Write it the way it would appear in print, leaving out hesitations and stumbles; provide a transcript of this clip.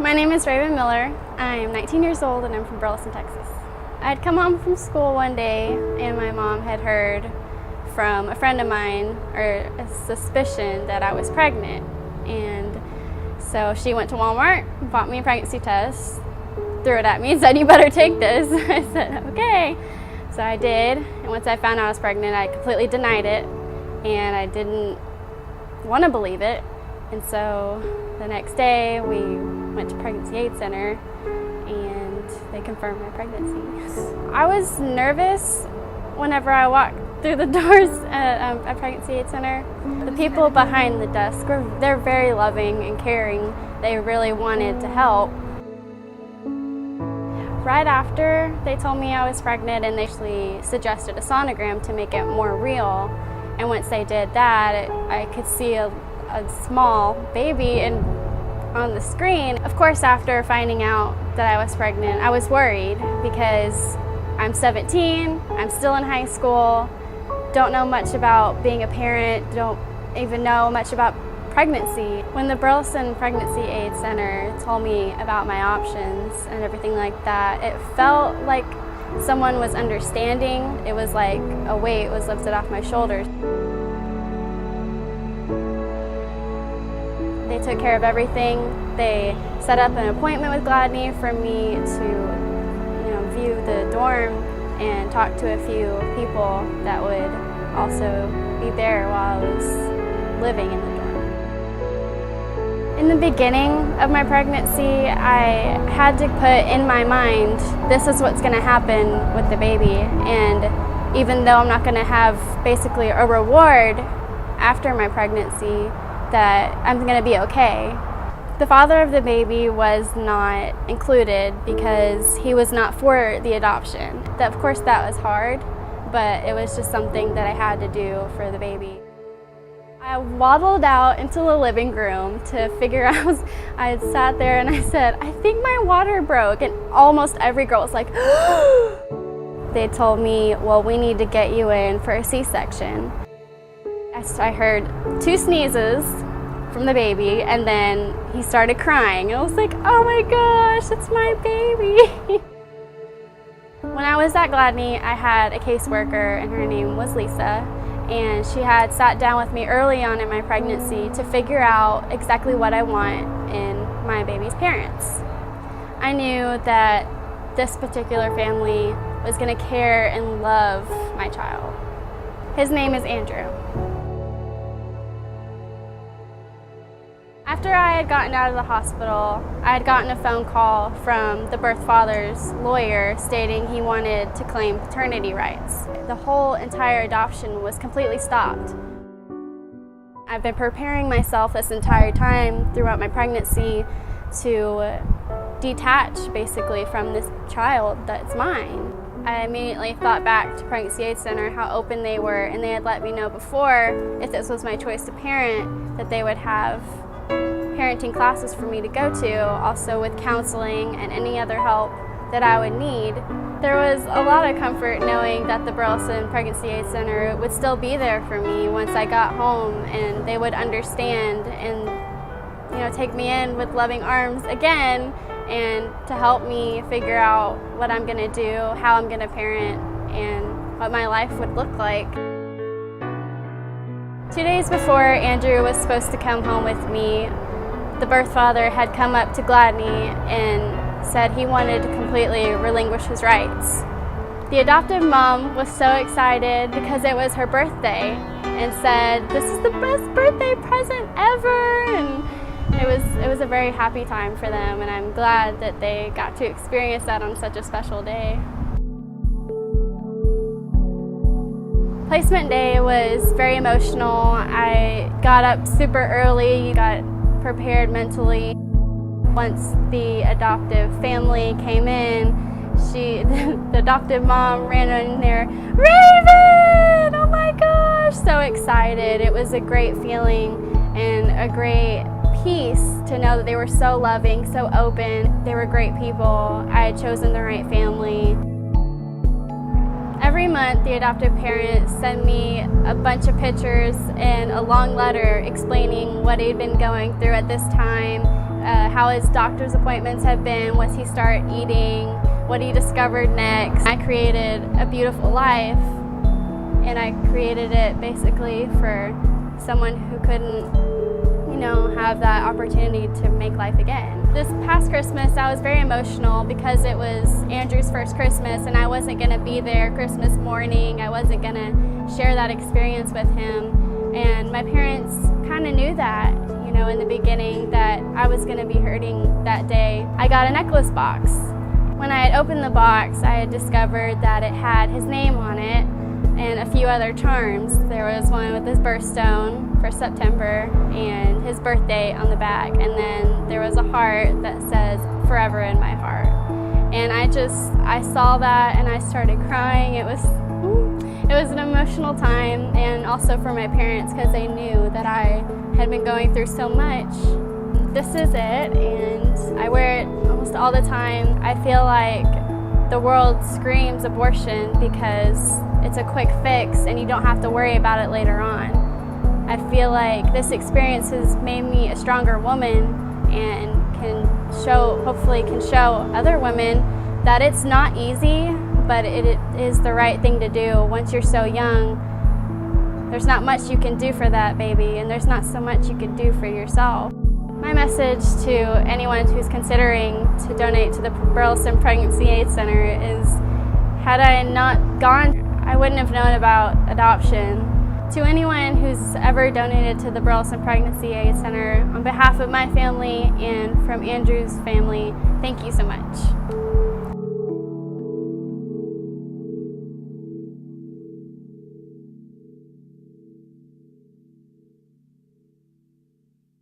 My name is Raven Miller. I'm 19 years old and I'm from Burleson, Texas. I'd come home from school one day and my mom had heard from a friend of mine, or a suspicion that I was pregnant. And so she went to Walmart, bought me a pregnancy test, threw it at me and said, "You better take this." I said, "Okay." So I did, and once I found out I was pregnant, I completely denied it, and I didn't want to believe it. And so the next day we went to Pregnancy Aid Center and they confirmed my pregnancy. I was nervous whenever I walked through the doors at a Pregnancy Aid Center. The people behind the desk, they're very loving and caring. They really wanted to help. Right after they told me I was pregnant, and they actually suggested a sonogram to make it more real. And once they did that, I could see a small baby on the screen. Of course, after finding out that I was pregnant, I was worried because I'm 17, I'm still in high school, don't know much about being a parent, don't even know much about pregnancy. When the Burleson Pregnancy Aid Center told me about my options and everything like that, it felt like someone was understanding. It was like a weight was lifted off my shoulders. They took care of everything. They set up an appointment with Gladney for me to, view the dorm and talk to a few people that would also be there while I was living in the dorm. In the beginning of my pregnancy, I had to put in my mind, this is what's going to happen with the baby. And even though I'm not going to have basically a reward after my pregnancy, that I'm going to be okay. The father of the baby was not included because he was not for the adoption. Of course that was hard, but it was just something that I had to do for the baby. I waddled out into the living room to figure out, I sat there and I said, "I think my water broke," and almost every girl was like, They told me, "Well, we need to get you in for a C-section." I heard 2 sneezes from the baby, and then he started crying. And I was like, "Oh my gosh, it's my baby." When I was at Gladney, I had a caseworker, and her name was Lisa, and she had sat down with me early on in my pregnancy to figure out exactly what I want in my baby's parents. I knew that this particular family was going to care and love my child. His name is Andrew. After I had gotten out of the hospital, I had gotten a phone call from the birth father's lawyer stating he wanted to claim paternity rights. The whole entire adoption was completely stopped. I've been preparing myself this entire time throughout my pregnancy to detach basically from this child that's mine. I immediately thought back to Pregnancy Aid Center, how open they were, and they had let me know before, if this was my choice to parent, that they would have parenting classes for me to go to, also with counseling and any other help that I would need. There was a lot of comfort knowing that the Burleson Pregnancy Aid Center would still be there for me once I got home, and they would understand and take me in with loving arms again, and to help me figure out what I'm going to do, how I'm going to parent, and what my life would look like. 2 days before Andrew was supposed to come home with me, the birth father had come up to Gladney and said he wanted to completely relinquish his rights. The adoptive mom was so excited because it was her birthday and said, "This is the best birthday present ever," and it was a very happy time for them, and I'm glad that they got to experience that on such a special day. Placement day was very emotional. I got up super early, got prepared mentally. Once the adoptive family came in, the adoptive mom ran in there, "Raven! Oh my gosh!" So excited. It was a great feeling and a great peace to know that they were so loving, so open. They were great people. I had chosen the right family. Every month, the adoptive parents send me a bunch of pictures and a long letter explaining what he'd been going through at this time, how his doctor's appointments have been, what's he start eating, what he discovered next. I created a beautiful life, and I created it basically for someone who couldn't, have that opportunity to make life again. This past Christmas, I was very emotional because it was Andrew's first Christmas, and I wasn't going to be there Christmas morning. I wasn't going to share that experience with him. And my parents kind of knew that, in the beginning, that I was going to be hurting that day. I got a necklace box. When I had opened the box, I had discovered that it had his name on it and a few other charms. There was one with his birthstone for September and his birthday on the back, and then there was a heart that says forever in my heart. And I saw that and I started crying. It was an emotional time, and also for my parents, because they knew that I had been going through so much. This is it, and I wear it almost all the time. I feel like the world screams abortion because it's a quick fix and you don't have to worry about it later on. I feel like this experience has made me a stronger woman and hopefully can show other women that it's not easy, but it is the right thing to do. Once you're so young, there's not much you can do for that baby, and there's not so much you can do for yourself. My message to anyone who's considering to donate to the Burleson Pregnancy Aid Center is, had I not gone, I wouldn't have known about adoption. To anyone who's ever donated to the Burleson Pregnancy Aid Center, on behalf of my family and from Andrew's family, thank you so much.